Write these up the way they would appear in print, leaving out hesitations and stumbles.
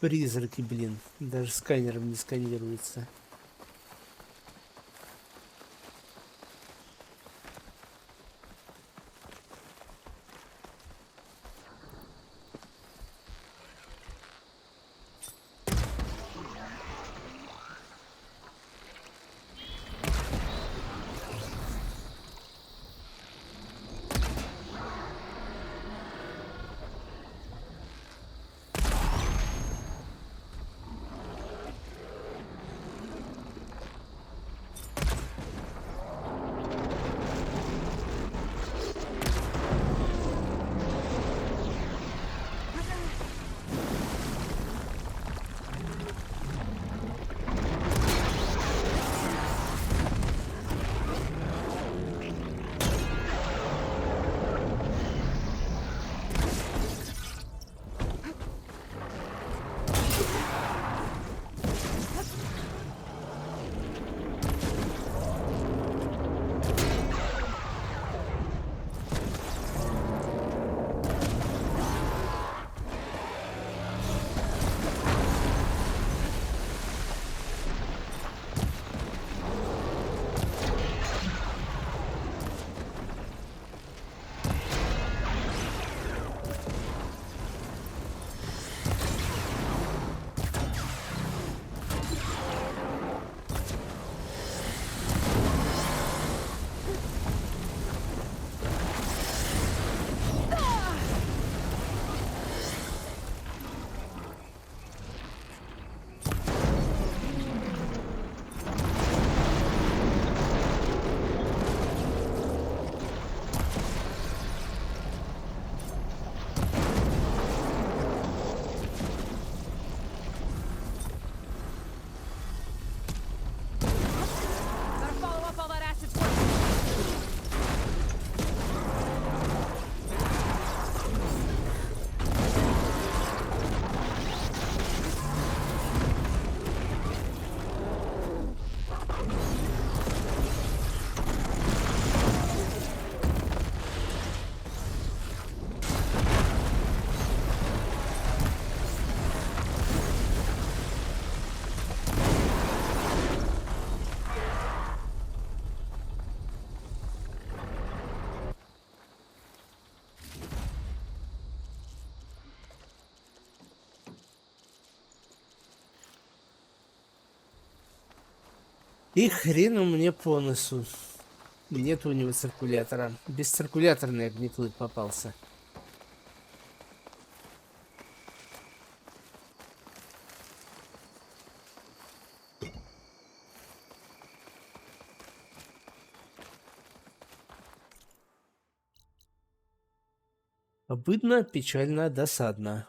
Призраки, блин. Даже сканером не сканируется. И хрену мне по носу. Нет у него циркулятора. Бесциркуляторный огнеплыт попался. Обыдно, печально, досадно.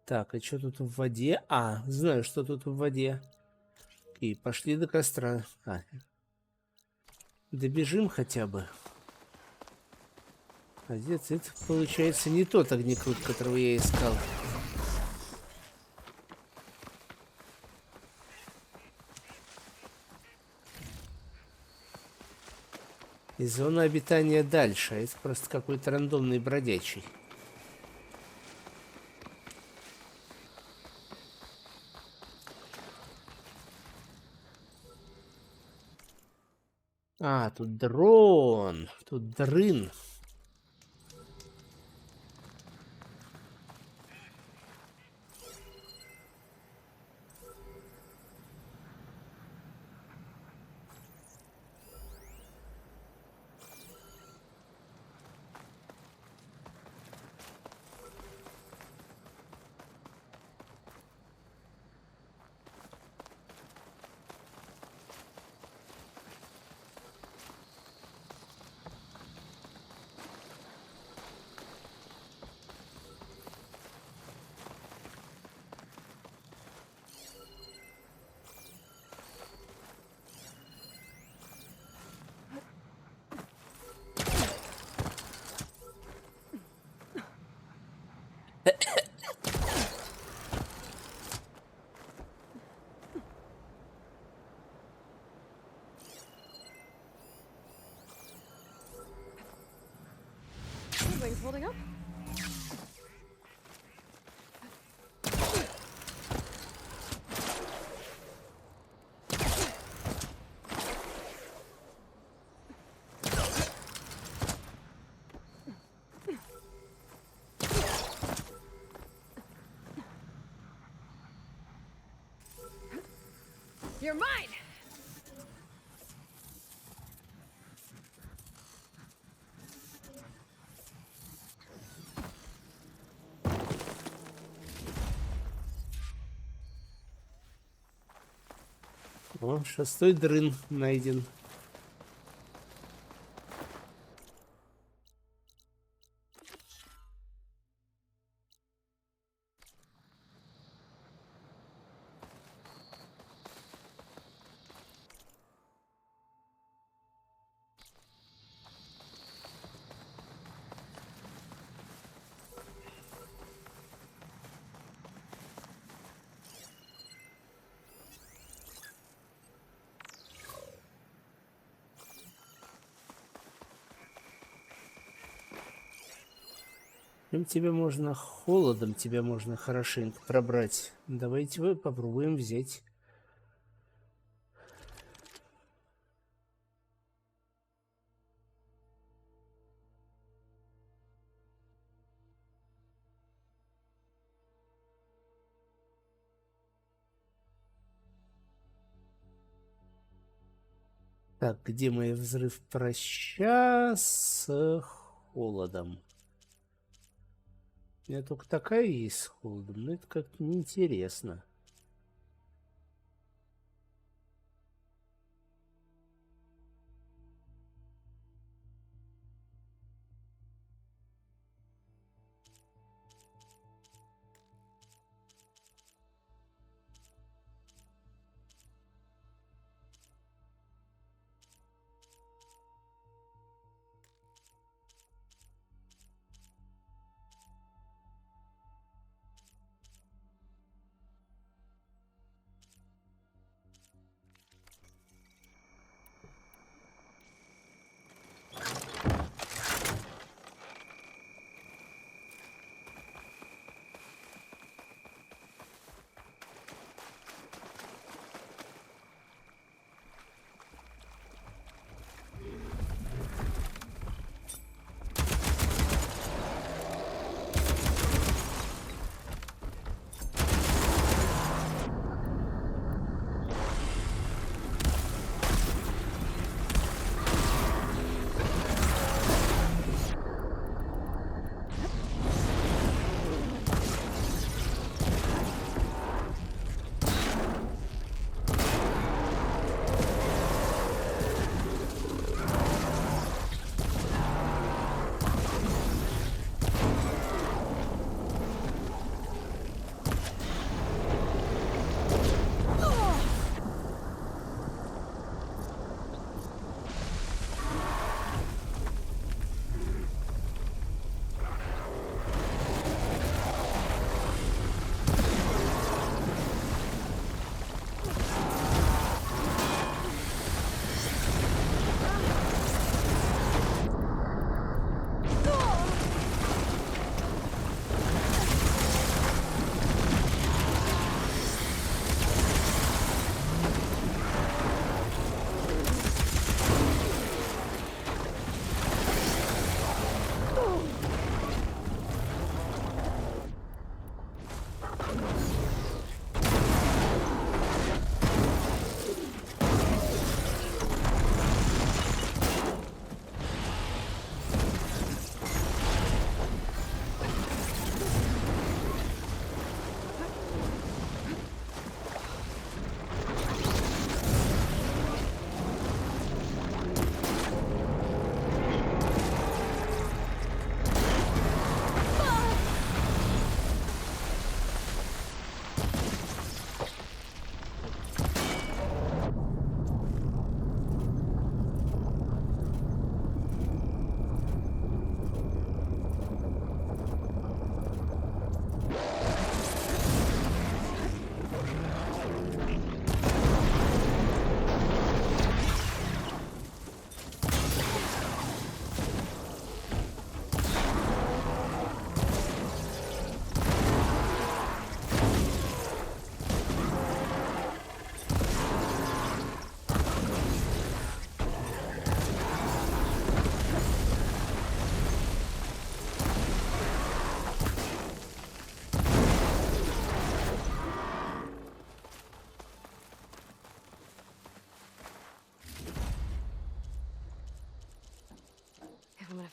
Так, а что тут в воде? А, знаю, что тут в воде. Окей, пошли до костра. Добежим хотя бы. А здесь это получается не тот огнеплыт, которого я искал. И зона обитания дальше. Это просто какой-то рандомный бродячий. А, тут дрон. Тут дрын. Wings holding up? You're mine. О, 6-й дрын найден. Тебя можно холодом, тебя можно хорошенько пробрать. Давайте вы попробуем взять. Так, где мой взрыв проща с холодом? У меня только такая есть с холодом, но это как-то неинтересно.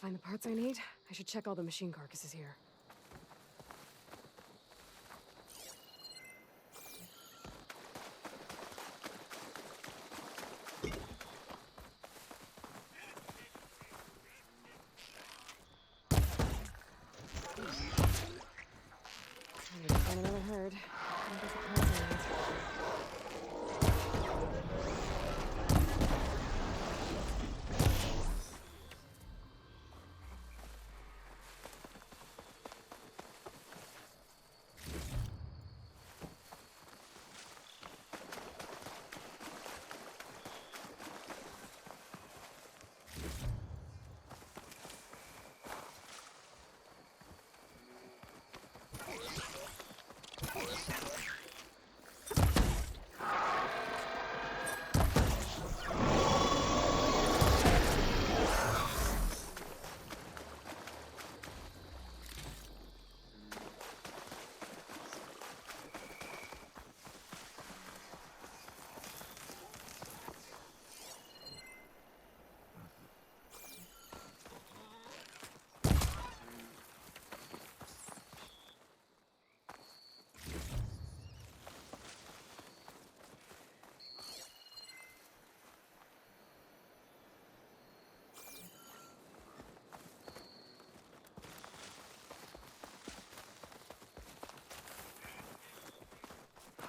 find the parts I need, I should check all the machine carcasses here. Time to find another herd. I'll get the parts I need.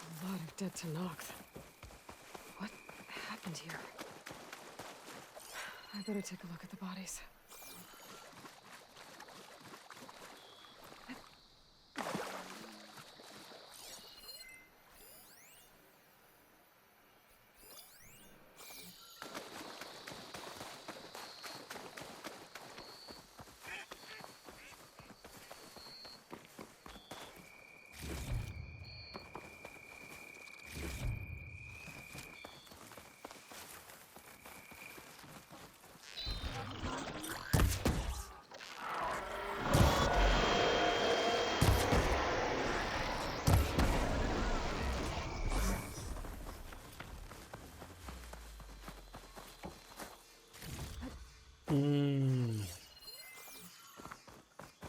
A lot of dead Tenaks. What happened here? I better take a look at the bodies.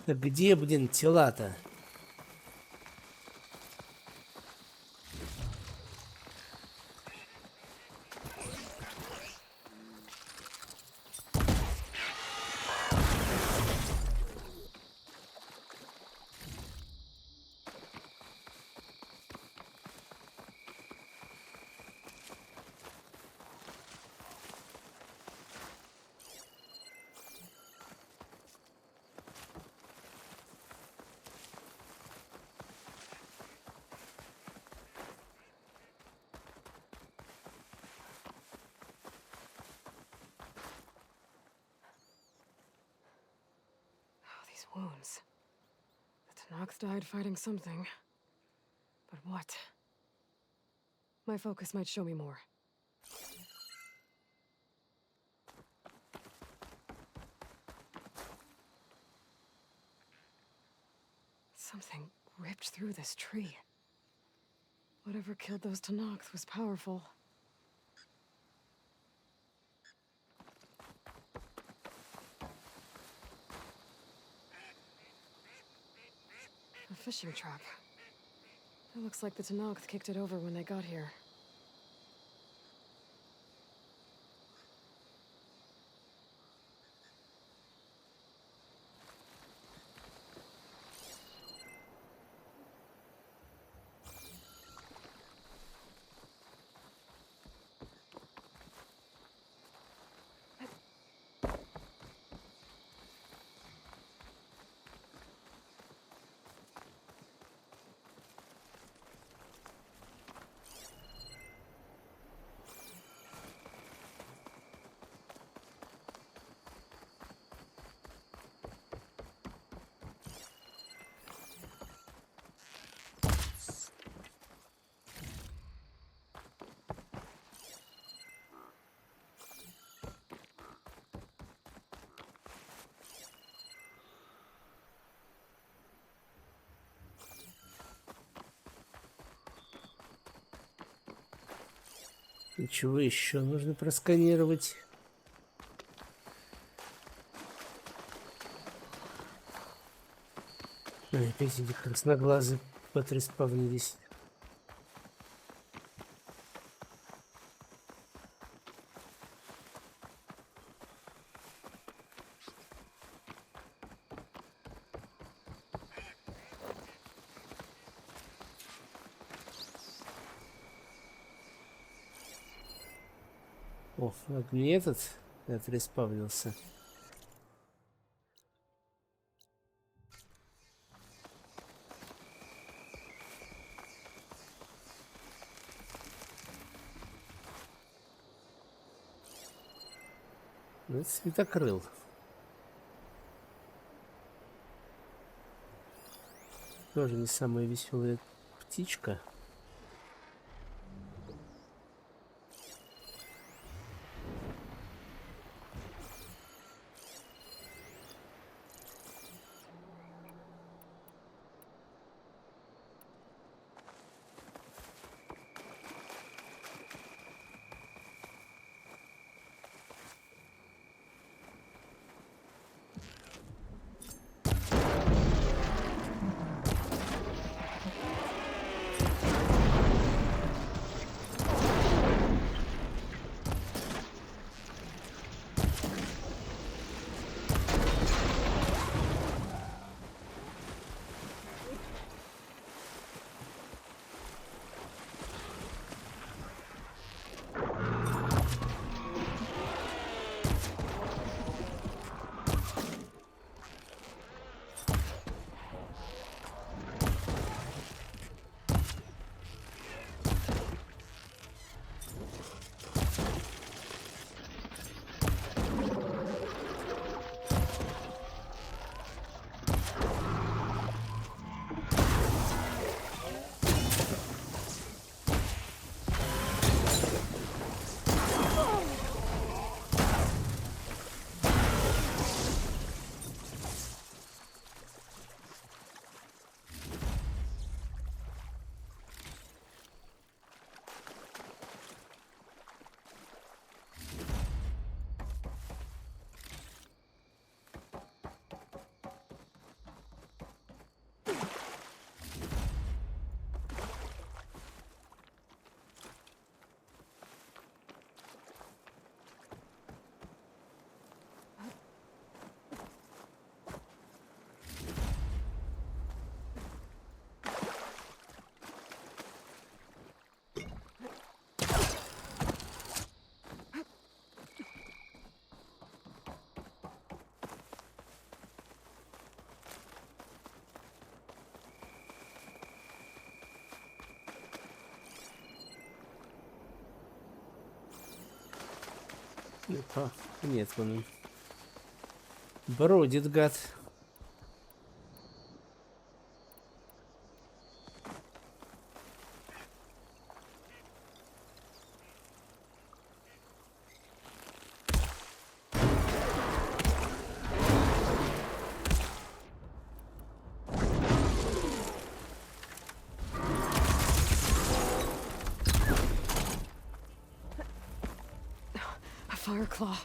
Да где, блин, тела-то? These wounds. The Tenaks died fighting something. But what? My focus might show me more. Something ripped through this tree. Whatever killed those Tenaks was powerful. A fishing trap. It looks like the Tenaks kicked it over when they got here. И чего еще нужно просканировать? Ой, опять эти красноглазые потреспавнились. О, огни этот отреспавнился. Ну, это светокрыл. Тоже не самая веселая птичка. Опа, нет, он бродит, гад. A fire claw.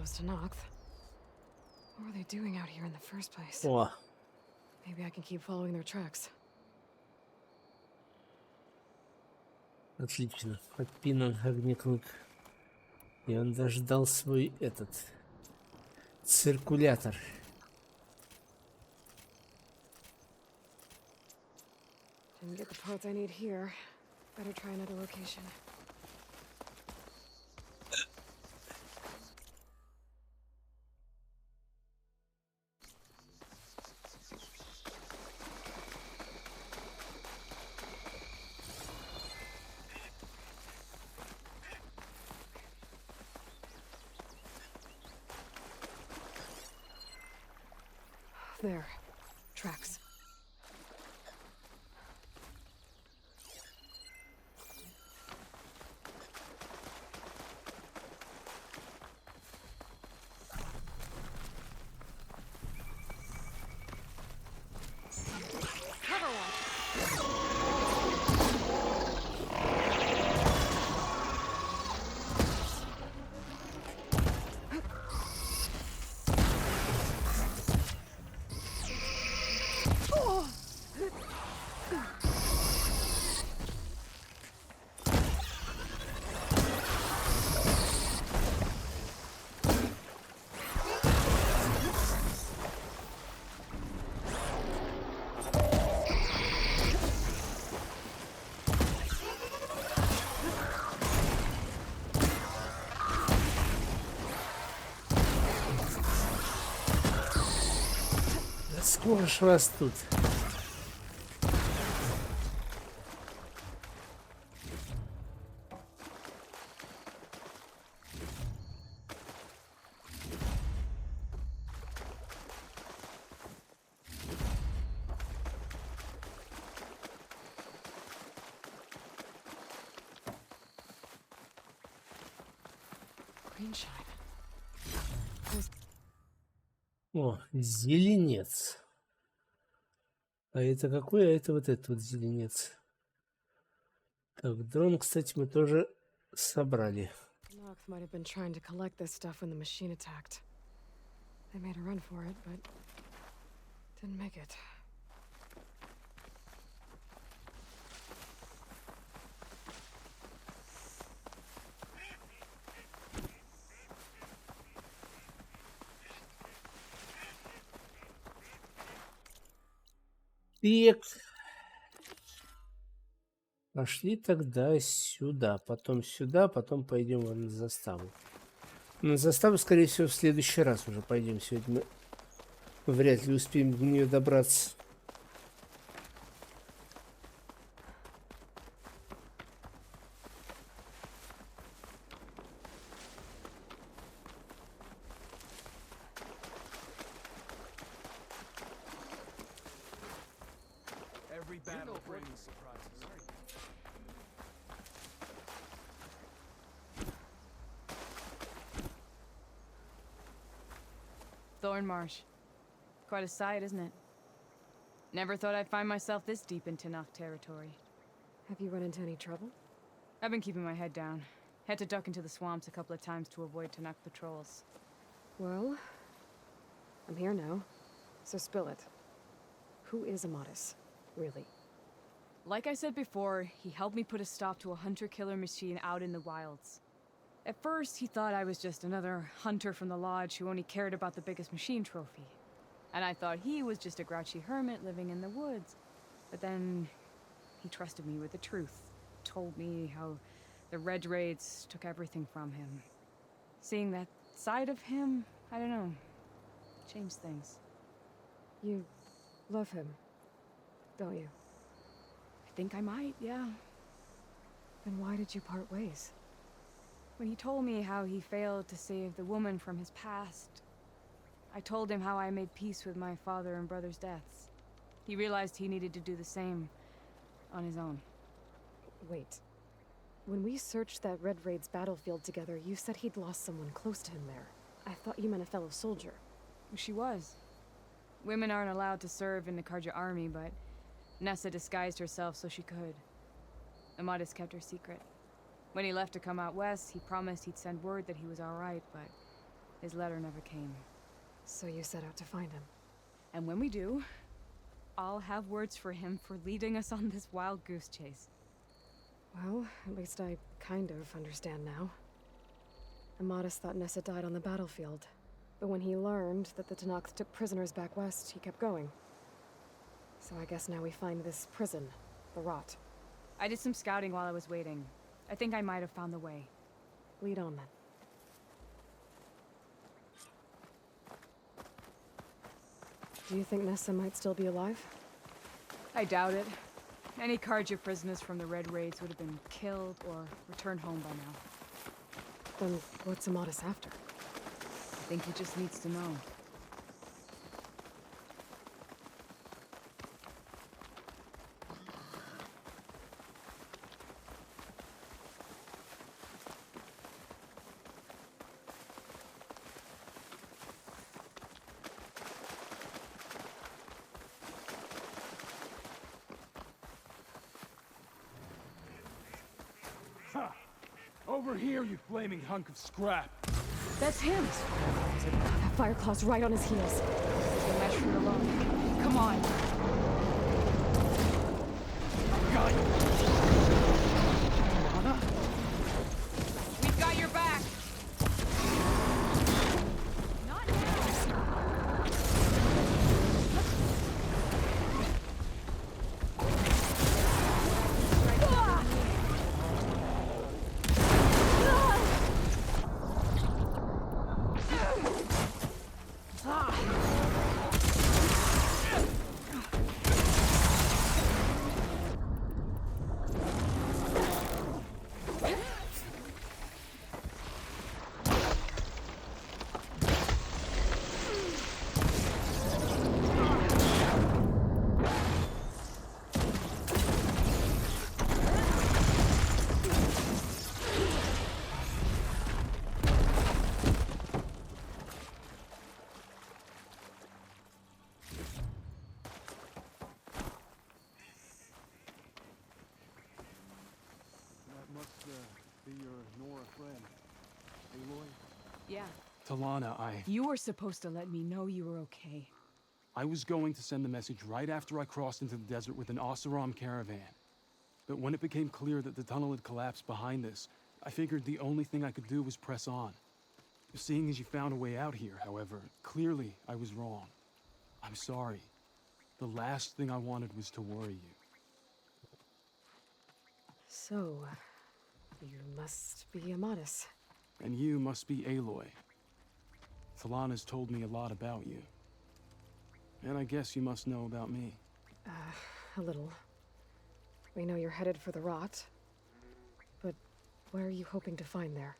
those Tanakh. What were they doing out here in the first place? О, Maybe I can keep following their tracks. отлично. Подпинан огнекрут. И он даже дал свой этот циркулятор. Didn't get the parts I need here. Better try another location. There. Tracks. Сколько ж вас тут? Green shine. О, зеленец. А это какой? А это вот этот вот зеленец. Так, дрон, кстати, мы тоже собрали. Tanakh might have been trying to collect this stuff when the machine attacked. They made a run for it, but didn't make it. Так. Пошли тогда сюда, потом пойдем вон на заставу. На заставу, скорее всего, в следующий раз уже пойдем. Сегодня мы вряд ли успеем до нее добраться. Every battle brings surprises. Thornmarsh. Quite a sight, isn't it? Never thought I'd find myself this deep in Tanakh territory. Have you run into any trouble? I've been keeping my head down. Had to duck into the swamps a couple of times to avoid Tanakh patrols. Well, I'm here now, so spill it. Who is Amatis, really? Like I said before, he helped me put a stop to a hunter-killer machine out in the wilds. At first, he thought I was just another hunter from the lodge who only cared about the biggest machine trophy. And I thought he was just a grouchy hermit living in the woods. But then, he trusted me with the truth. Told me how the Red Raids took everything from him. Seeing that side of him, I don't know, changed things. You love him, don't you? I think I might, yeah. Then why did you part ways? When he told me how he failed to save the woman from his past, I told him how I made peace with my father and brother's deaths. He realized he needed to do the same on his own. Wait. When we searched that Red Raid's battlefield together, you said he'd lost someone close to him there. I thought you meant a fellow soldier. She was. Women aren't allowed to serve in the Karja army, but Nessa disguised herself so she could. Amatis kept her secret. When he left to come out west, he promised he'd send word that he was all right, but His letter never came. So you set out to find him. And when we do, I'll have words for him for leading us on this wild goose chase. Well, at least I kind of understand now. Amadis thought Nessa died on the battlefield. But when he learned that the Tanakhs took prisoners back west, he kept going. So I guess now we find this prison, the Rot. I did some scouting while I was waiting. I think I might have found the way. Lead on then. Do you think Nessa might still be alive? I doubt it. Any Carja prisoners from the Red Raids would have been killed or returned home by now. Then what's Amadis after? I think he just needs to know. Over here, you flaming hunk of scrap. That's him! That Fireclaw's right on his heels. The mesh fruit alone. Come on! Got you. We've got your back! Not Be your Nora friend. Eloi? Yeah. Talana, You were supposed to let me know you were okay. I was going to send the message right after I crossed into the desert with an Oseram caravan. But when it became clear that the tunnel had collapsed behind us, I figured the only thing I could do was press on. Seeing as you found a way out here, however, clearly I was wrong. I'm sorry. The last thing I wanted was to worry you. So, you must be Amadis. And you must be Aloy. Talana's told me a lot about you. And I guess you must know about me. A little. We know you're headed for the Rot. But what are you hoping to find there?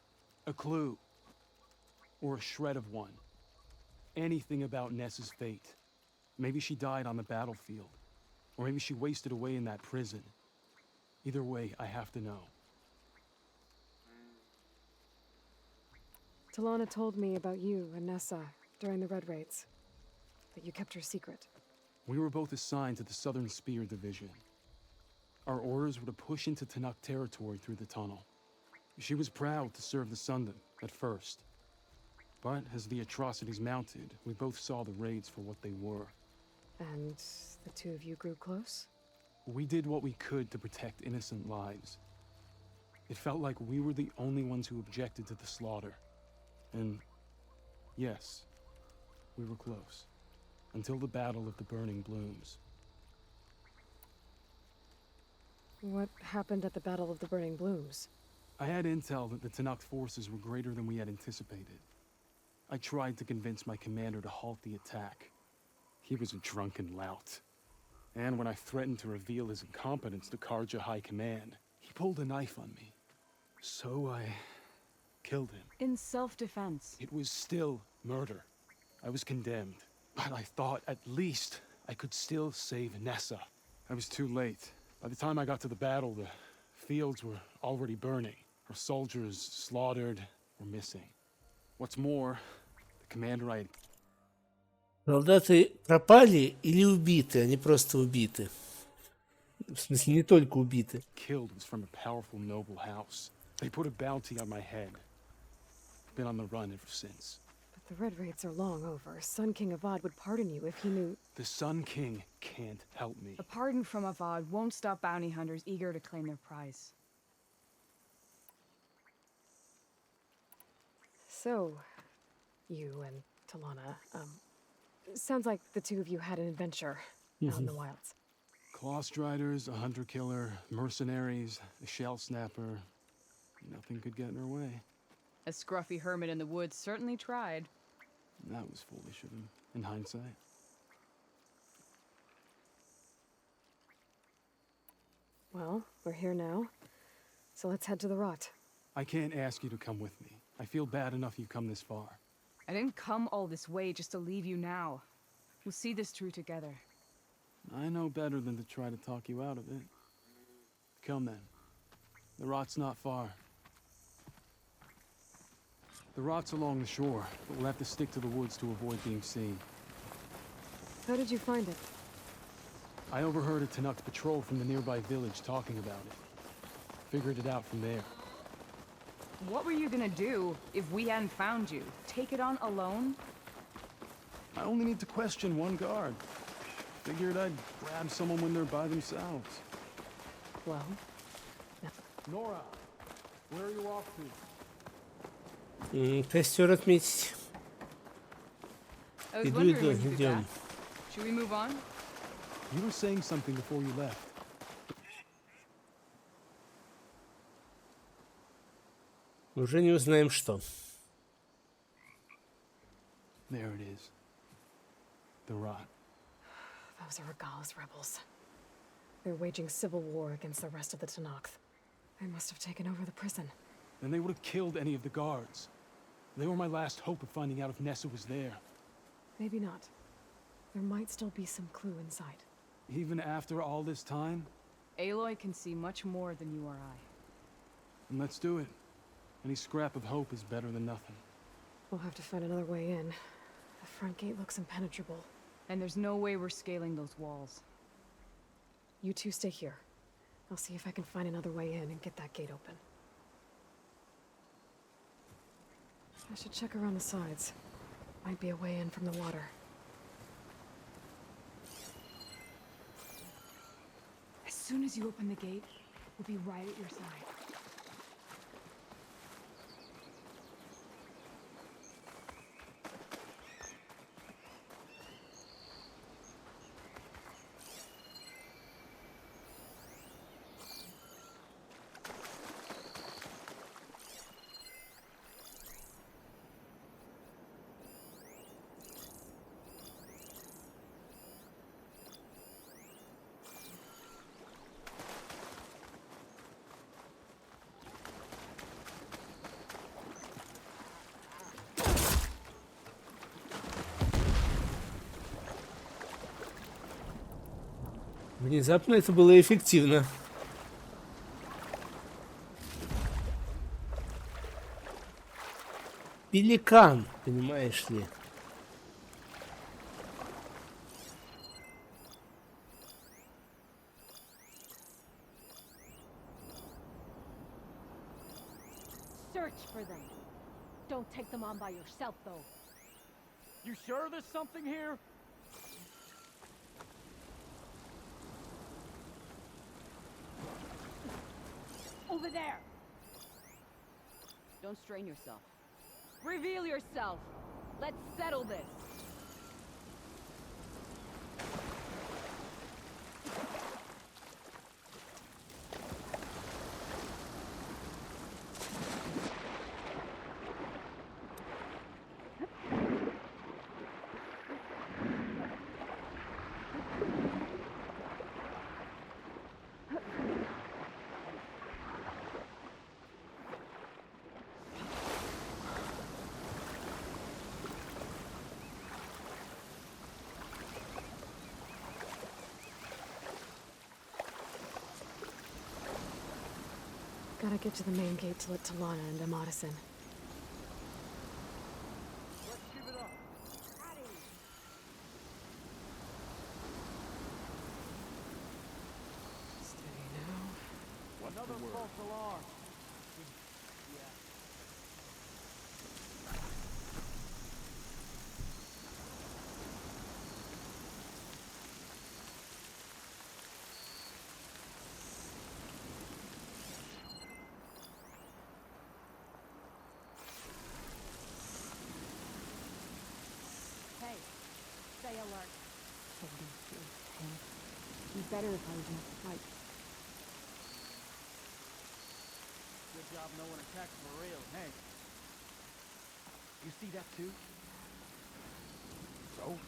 A clue. Or a shred of one. Anything about Nessa's fate. Maybe she died on the battlefield. Or maybe she wasted away in that prison. Either way, I have to know. Talana told me about you and Nessa during the Red Raids. That you kept her secret. We were both assigned to the Southern Spear Division. Our orders were to push into Tanakh territory through the tunnel. She was proud to serve the Sundom at first. But as the atrocities mounted, we both saw the raids for what they were. And the two of you grew close? We did what we could to protect innocent lives. It felt like we were the only ones who objected to the slaughter. And yes, we were close. Until the Battle of the Burning Blooms. What happened at the Battle of the Burning Blooms? I had intel that the Tanakh forces were greater than we had anticipated. I tried to convince my commander to halt the attack. He was a drunken lout. And when I threatened to reveal his incompetence to Carja High Command, he pulled a knife on me. So I killed him. In self-defense. It was still murder. I was condemned. But I thought at least I could still save Nessa. I was too late. By the time I got to the battle, the fields were already burning. Our soldiers slaughtered or missing. What's more, the commander I had... Солдаты пропали или убиты, они просто убиты. В смысле, не только убиты. killed was from a powerful noble house. They put a bounty on my head. I've been on the run ever since. The red raids are long over. Sun King Avad would pardon you if he knew... The Sun King can't help me. A pardon from Avad won't stop bounty hunters eager to claim their prize. So, you and Talana, sounds like the two of you had an adventure out in the wilds. Claw Striders, a hunter-killer, mercenaries, a shell snapper. Nothing could get in her way. A scruffy hermit in the woods certainly tried. That was foolish of him, in hindsight. Well, we're here now, so let's head to the rot. I can't ask you to come with me. I feel bad enough you've come this far. I didn't come all this way just to leave you now. We'll see this through together. I know better than to try to talk you out of it. Come then. The rot's not far. The rot's along the shore, but we'll have to stick to the woods to avoid being seen. How did you find it? I overheard a Tanuk patrol from the nearby village talking about it. Figured it out from there. What were you gonna do if we hadn't found you? Take it on alone? I only need to question one guard. Figured I'd grab someone when they're by themselves. Well, Nora, where are you off to? Костер отметить. I was Иду, wondering иду, when you'd be идем. back. Should we move on? You were saying something before you left. Уже не узнаем, что. There it is. The rot. those are Regal's rebels. They're waging civil war against the rest of the Tanakh. They must have taken over the prison. Then they would have killed any of the guards. They were my last hope of finding out if Nessa was there. Maybe not. There might still be some clue inside. Even after all this time? Aloy can see much more than you or I. And let's do it. Any scrap of hope is better than nothing. We'll have to find another way in. The front gate looks impenetrable. And there's no way we're scaling those walls. You two stay here. I'll see if I can find another way in and get that gate open. I should check around the sides. Might be a way in from the water. As soon as you open the gate, we'll be right at your side. Внезапно это было эффективно. Пеликан, понимаешь ли. Search for them. Don't take them on by yourself, though. You sure there's something here? Over there! Don't strain yourself. Reveal yourself! Let's settle this! Gotta get to the main gate to let Talana and Amadis in. Let's give it up. Steady now. Another false alarm. Stay alert. Be better if I was in a fight. Good job no one attacked for real. Hey. You see that too? So,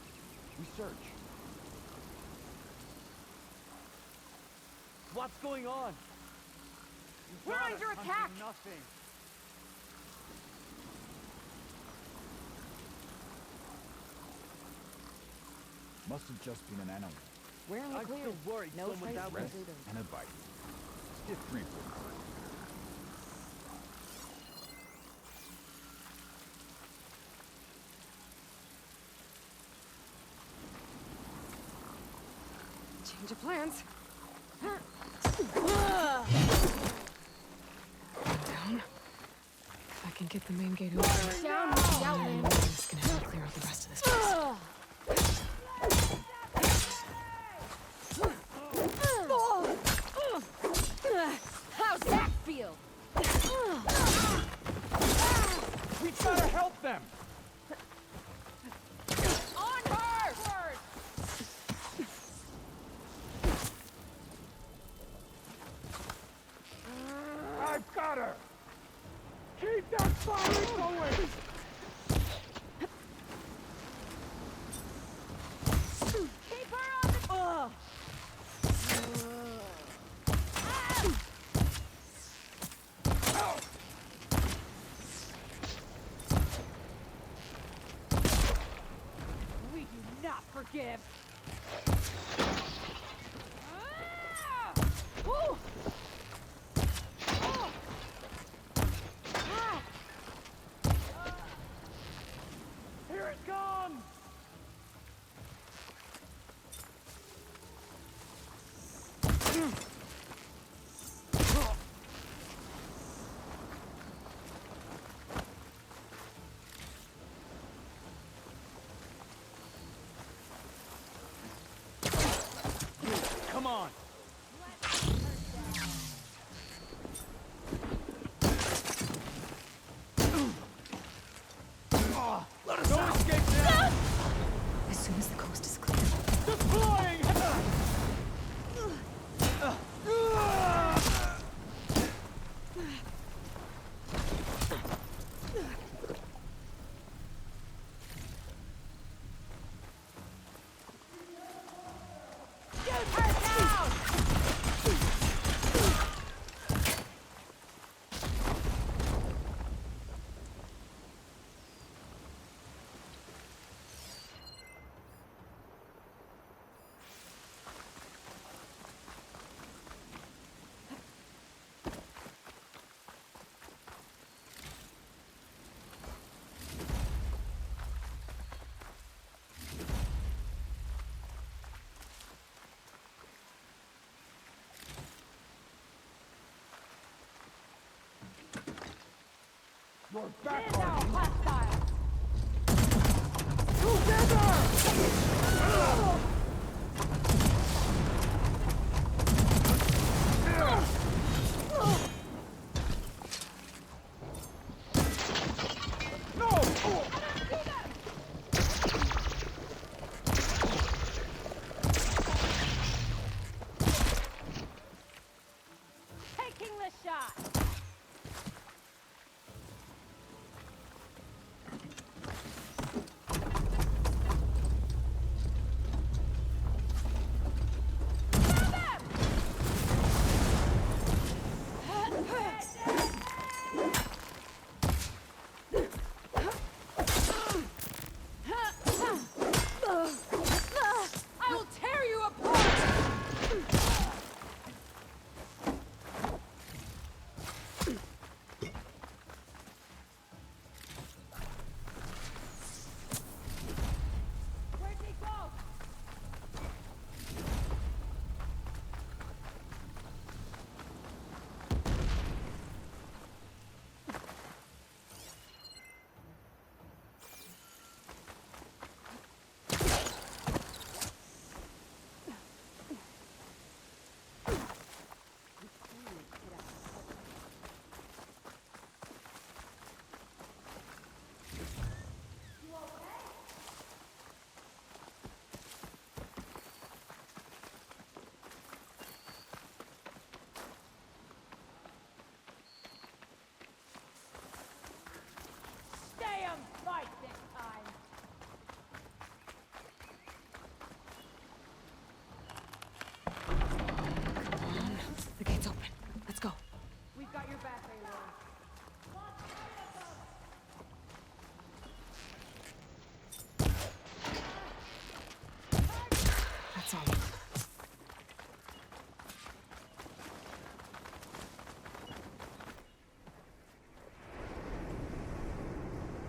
we search. What's going on? We're under attack! Nothing. Must have just been an animal. We're in the I'm clear. still worried No someone's trace out of there. Rest intruders. and advice. Stiff drink would hurt. Change of plans. Down. If I can get the main gate open. Down, I'm just gonna have to clear out the rest of this place. How's that feel? We gotta help them! On her! I've got her! Keep that fire going! Keep her on the... We do not forgive! Woo! Here it comes! Come on! Let us out! Escape now! As soon as the coast is clear. Deploying! Shoot her down! You're back Get out, hostile! Taking the shot!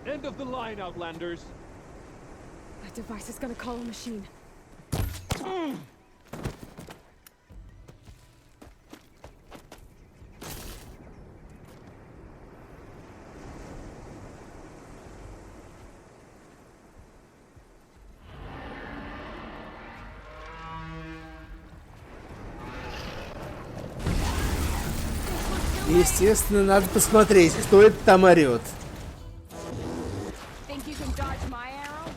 End of the line, Outlanders. That device is gonna call a machine. Естественно, надо посмотреть, кто это там орет. Think you can dodge my arrow?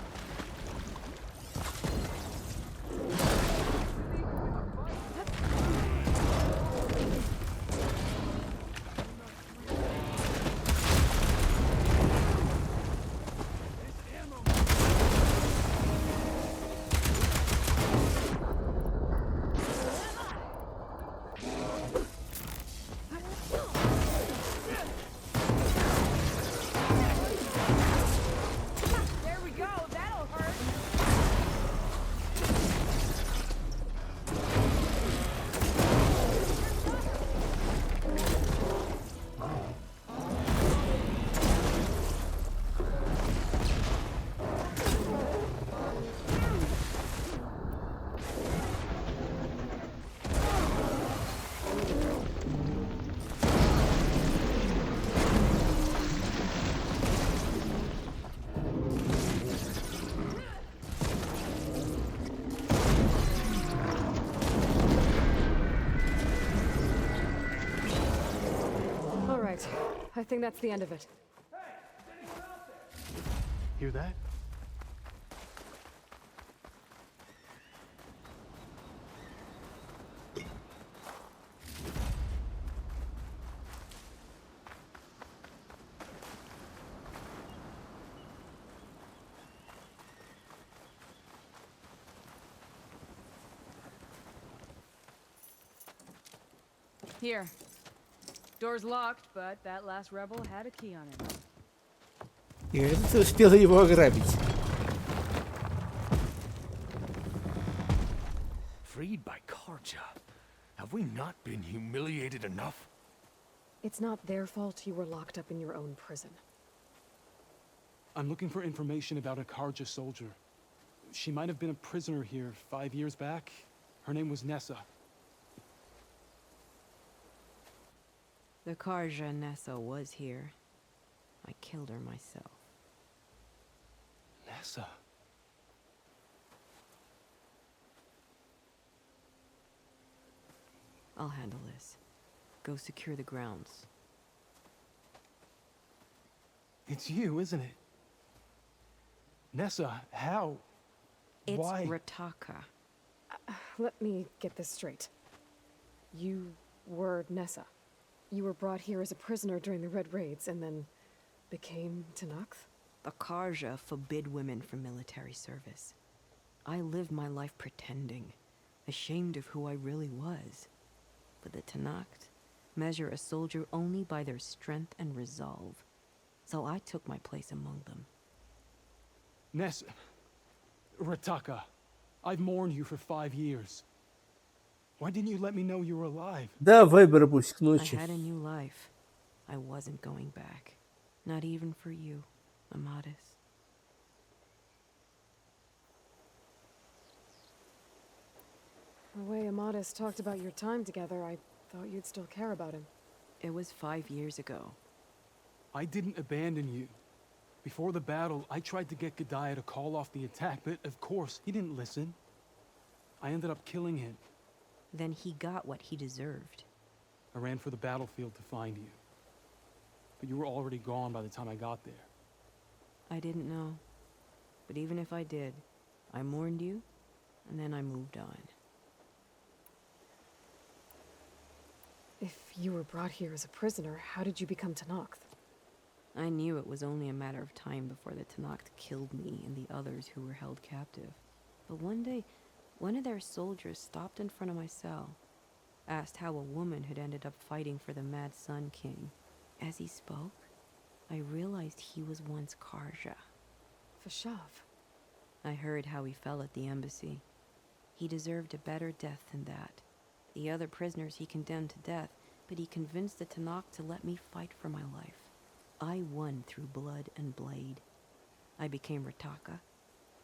There we go. That'll hurt. All right. I think that's the end of it. Hear that? Here. Door's locked, but that last rebel had a key on it. И это успела его ограбить. Freed by Karja. Have we not been humiliated enough? It's not their fault you were locked up in your own prison. I'm looking for information about a Karja soldier. She might have been a prisoner here 5 years back. Her name was Nessa. The Karja Nessa was here. I killed her myself. Nessa? I'll handle this. Go secure the grounds. It's you, isn't it? Nessa, how? It's Why? Rataka. Let me get this straight. You were Nessa. You were brought here as a prisoner during the Red Raids and then became Tenakth? The Karja forbid women from military service. I lived my life pretending, ashamed of who I really was. But the Tenakth measure a soldier only by their strength and resolve. So I took my place among them. Nessa. Rataka. I've mourned you for 5 years. Why didn't you let me know you were alive? Давай, барбусик, I ночи. had a new life. I wasn't going back. Not even for you, Amadis. The way Amadis talked about your time together, I thought you'd still care about him. It was 5 years ago. I didn't abandon you. Before the battle, I tried to get Godiah to call off the attack, but of course, he didn't listen. I ended up killing him. Then he got what he deserved. I ran for the battlefield to find you. But you were already gone by the time I got there. I didn't know. But even if I did, I mourned you, and then I moved on. If you were brought here as a prisoner, how did you become Tenakth? I knew it was only a matter of time before the Tenakth killed me and the others who were held captive. But one day, one of their soldiers stopped in front of my cell, asked how a woman had ended up fighting for the Mad Sun King. As he spoke, I realized he was once Karja. Vashav. I heard how he fell at the embassy. He deserved a better death than that. The other prisoners he condemned to death, but he convinced the Tenakth to let me fight for my life. I won through blood and blade. I became Rataka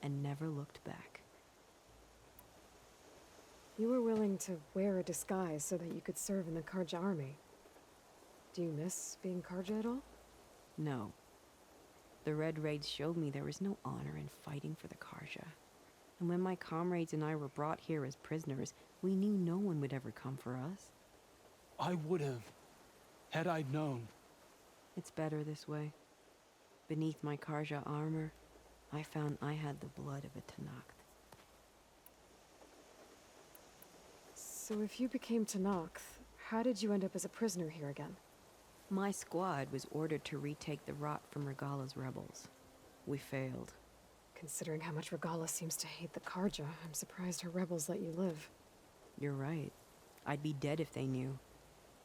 and never looked back. You were willing to wear a disguise so that you could serve in the Karja army. Do you miss being Karja at all? No. The Red Raids showed me there was no honor in fighting for the Karja. And when my comrades and I were brought here as prisoners, we knew no one would ever come for us. I would have, had I known. It's better this way. Beneath my Karja armor, I found I had the blood of a Tenakth. So if you became Tenakth, how did you end up as a prisoner here again? My squad was ordered to retake the Rot from Regala's rebels. We failed. Considering how much Regala seems to hate the Karja, I'm surprised her rebels let you live. You're right. I'd be dead if they knew.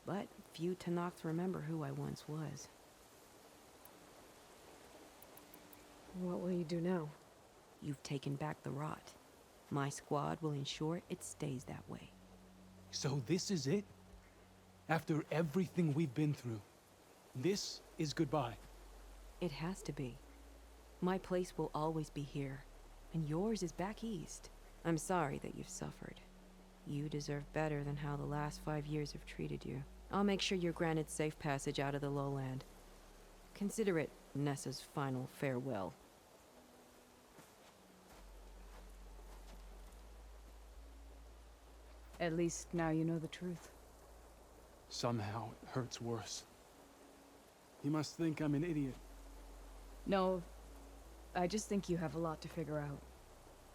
But few Tenakths remember who I once was. What will you do now? You've taken back the Rot. My squad will ensure it stays that way. So this is it? After everything we've been through, this is goodbye. It has to be. My place will always be here, and yours is back east. I'm sorry that you've suffered. You deserve better than how the last 5 years have treated you. I'll make sure you're granted safe passage out of the lowland. Consider it Nessa's final farewell. At least now you know the truth. Somehow it hurts worse. You must think I'm an idiot. No, I just think you have a lot to figure out.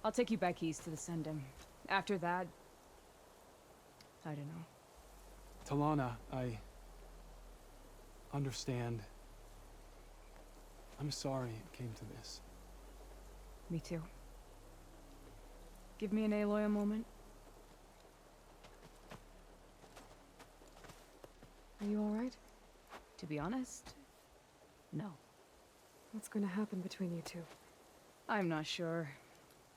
I'll take you back east to the Sending. After that, I don't know. Talana, I understand. I'm sorry it came to this. Me too. Give me and Eloi a moment. Are you alright? To be honest, no. What's going to happen between you two? I'm not sure.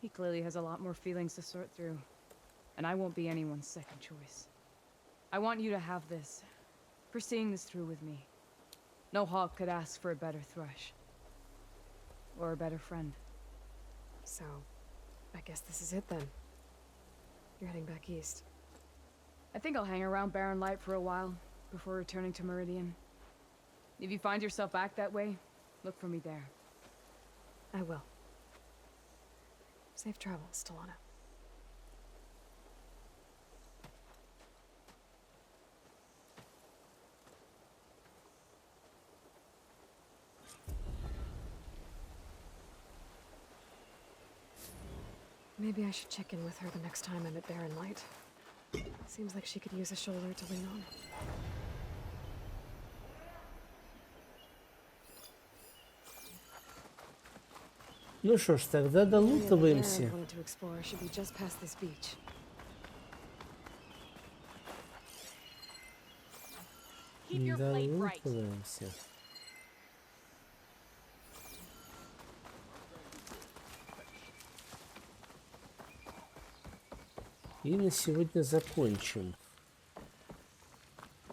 He clearly has a lot more feelings to sort through. And I won't be anyone's second choice. I want you to have this. For seeing this through with me. No hawk could ask for a better thrush. Or a better friend. So, I guess this is it then. You're heading back east. I think I'll hang around Barren Light for a while, before returning to Meridian. If you find yourself back that way, look for me there. I will. Safe travels, Talana. Maybe I should check in with her the next time I'm at Barren Light. Seems like she could use a shoulder to lean on. Ну что ж, тогда долутываемся. Долутываемся. И на сегодня закончим.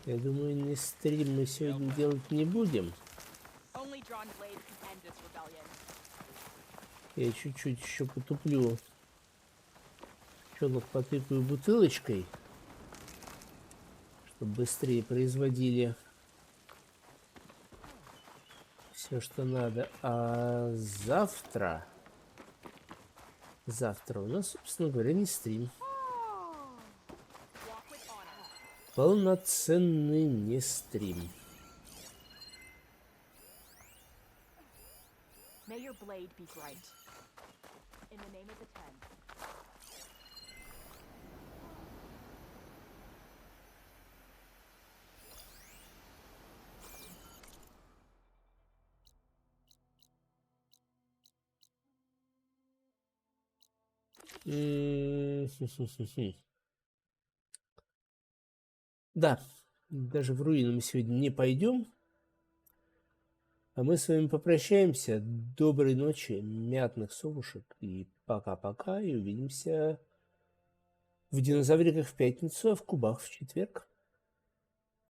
Я думаю, не стрим мы сегодня делать не будем. Я чуть-чуть еще потуплю. Пчелок потыкаю бутылочкой, чтобы быстрее производили все, что надо. А завтра у нас, собственно говоря, не стрим. Полноценный не стрим. May your blade be bright. In the name of the Ten. Да, даже в руины мы сегодня не пойдем. А мы с вами попрощаемся. Доброй ночи, мятных совушек. И пока-пока. И увидимся в динозавриках в пятницу, а в кубах в четверг.